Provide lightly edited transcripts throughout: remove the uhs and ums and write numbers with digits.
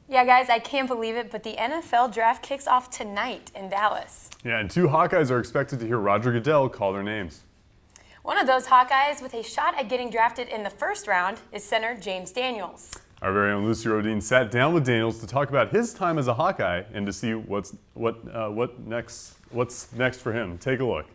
Yeah, guys, I can't believe it, but the NFL draft kicks off tonight in Dallas. Yeah, and two Hawkeyes are expected to hear Roger Goodell call their names. One of those Hawkeyes with a shot at getting drafted in the first round is center James Daniels. Our very own Lucy Rodine sat down with Daniels to talk about his time as a Hawkeye and to see what's next for him. Take a look.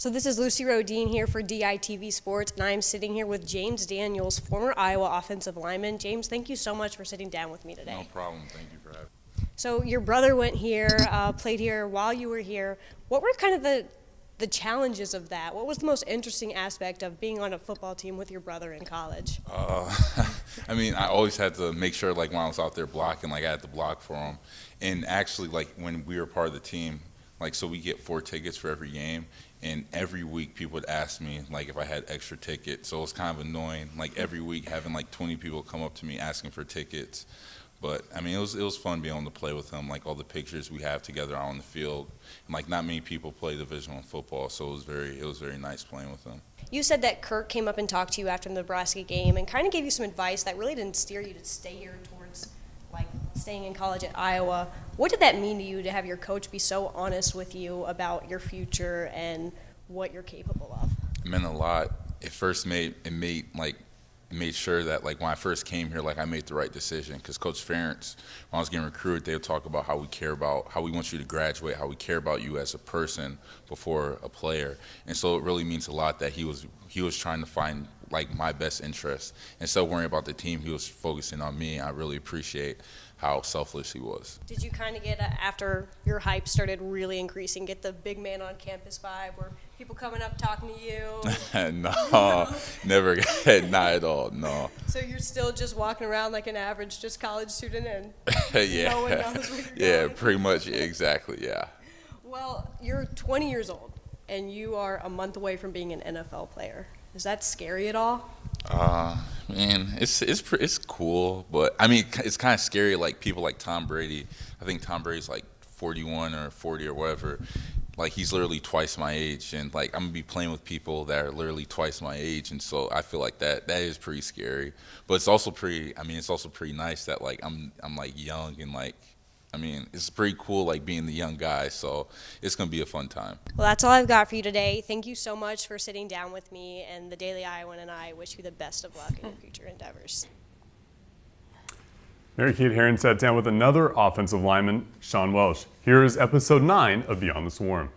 So this is Lucy Rodine here for DITV Sports, and I'm sitting here with James Daniels, former Iowa offensive lineman. James, thank you so much for sitting down with me today. No problem. Thank you for having me. So your brother went here, played here while you were here. What were kind of the challenges of that? What was the most interesting aspect of being on a football team with your brother in college? I mean, I always had to make sure, like, when I was out there blocking, like, I had to block for him. And actually, like, when we were part of the team, like, so we get 4 tickets for every game, and every week people would ask me, like, if I had extra tickets. So it was kind of annoying, like, every week having, like, 20 people come up to me asking for tickets. But, I mean, it was fun being able to play with him, like, all the pictures we have together out on the field. And, like, not many people play Division I football, so it was very nice playing with him. You said that Kirk came up and talked to you after the Nebraska game and kind of gave you some advice that really didn't steer you to stay here towards, like, staying in college at Iowa. What did that mean to you to have your coach be so honest with you about your future and what you're capable of? It meant a lot. It made sure that, like, when I first came here, like, I made the right decision. Because Coach Ferentz, when I was getting recruited, they would talk about how we want you to graduate, how we care about you as a person before a player. And so it really means a lot that he was trying to find, like, my best interest. Instead of worrying about the team, he was focusing on me. I really appreciate how selfless he was. Did you kind of get, after your hype started really increasing, get the big man on campus vibe where people coming up talking to you? No, never. Not at all, no. So you're still just walking around like an average just college student and Yeah. no one knows where you're Yeah, going? pretty much, exactly, yeah. Well, you're 20 years old and you are a month away from being an NFL player. Is that scary at all? Man, it's cool, but I mean, it's kind of scary. Like, people like Tom Brady. I think Tom Brady's like 41 or 40 or whatever. Like, he's literally twice my age, and, like, I'm gonna be playing with people that are literally twice my age, and so I feel like that is pretty scary. But it's also pretty. I mean, it's also pretty nice that, like, I'm like young and, like, I mean, it's pretty cool, like, being the young guy, so it's going to be a fun time. Well, that's all I've got for you today. Thank you so much for sitting down with me, and the Daily Iowan and I wish you the best of luck in your future endeavors. Mary Kate Herron sat down with another offensive lineman, Sean Welsh. Here is episode 9 of Beyond the Swarm.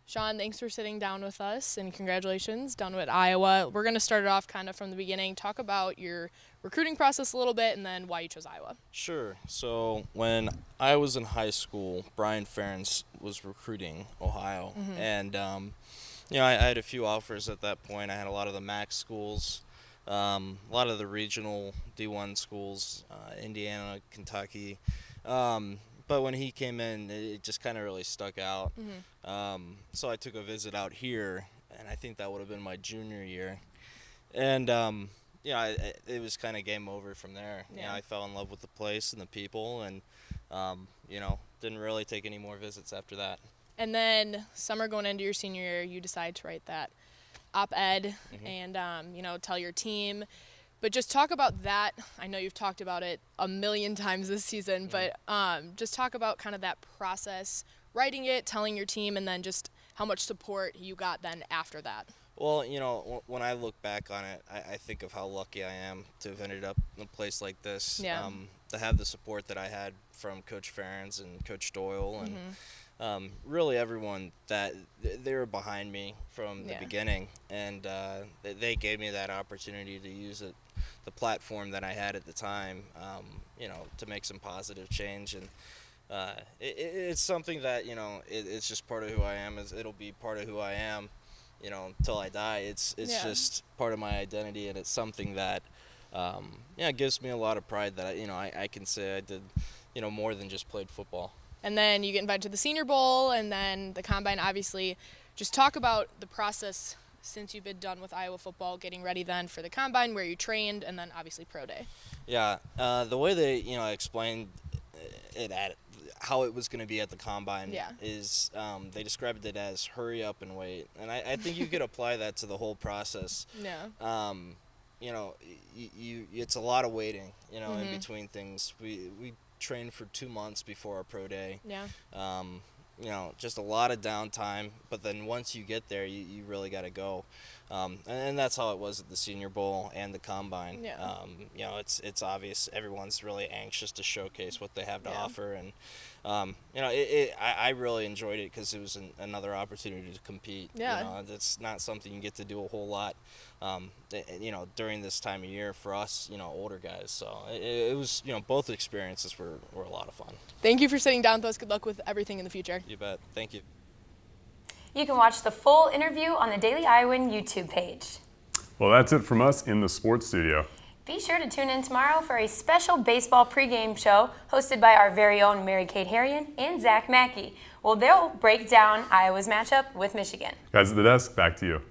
Sean, thanks for sitting down with us, and congratulations down at Iowa. We're going to start it off kind of from the beginning. Talk about your recruiting process a little bit and then why you chose Iowa. Sure. So when I was in high school, Brian Ferentz was recruiting Ohio. And, you know, I had a few offers at that point. I had a lot of the MAC schools, a lot of the regional D1 schools, Indiana, Kentucky. But when he came in, it just kind of really stuck out. So I took a visit out here, and I think that would have been my junior year. And, yeah, it was kind of game over from there. Yeah. You know, I fell in love with the place and the people, and, you know, didn't really take any more visits after that. And then summer going into your senior year, you decide to write that op-ed and, you know, tell your team. But just talk about that. I know you've talked about it a million times this season, but just talk about kind of that process, writing it, telling your team, and then just how much support you got then after that. Well, you know, when I look back on it, I think of how lucky I am to have ended up in a place like this, to have the support that I had from Coach Ferentz and Coach Doyle and really everyone that they were behind me from the beginning, and they gave me that opportunity to use the platform that I had at the time, you know, to make some positive change. And it's something that, you know, it's just part of who I am. It'll be part of who I am, you know, until I die. It's just part of my identity, and it's something that, yeah, it gives me a lot of pride that, I can say I did, you know, more than just played football. And then you get invited to the Senior Bowl and then the Combine, obviously. Just talk about the process since you've been done with Iowa football, getting ready then for the Combine, where you trained, and then obviously Pro Day. Yeah, the way they, explained how it was going to be at the combine Yeah. is they described it as hurry up and wait, and I think you could apply that to the whole process. Yeah. You know, it's a lot of waiting, you know, in between things. We trained for 2 months before our pro day. Yeah. You know, just a lot of downtime, but then once you get there, you really got to go. And that's how it was at the Senior Bowl and the Combine. Yeah. You know, it's obvious everyone's really anxious to showcase what they have to Yeah. offer, and you know, I really enjoyed it because it was another opportunity to compete. Yeah. You know, it's not something you get to do a whole lot, you know, during this time of year for us, you know, older guys. So it was, you know, both experiences were a lot of fun. Thank you for sitting down with us. Good luck with everything in the future. You bet. Thank you. You can watch the full interview on the Daily Iowan YouTube page. Well, that's it from us in the sports studio. Be sure to tune in tomorrow for a special baseball pregame show hosted by our very own Mary-Kate Harrion and Zach Mackey. Well, they'll break down Iowa's matchup with Michigan. Guys at the desk, back to you.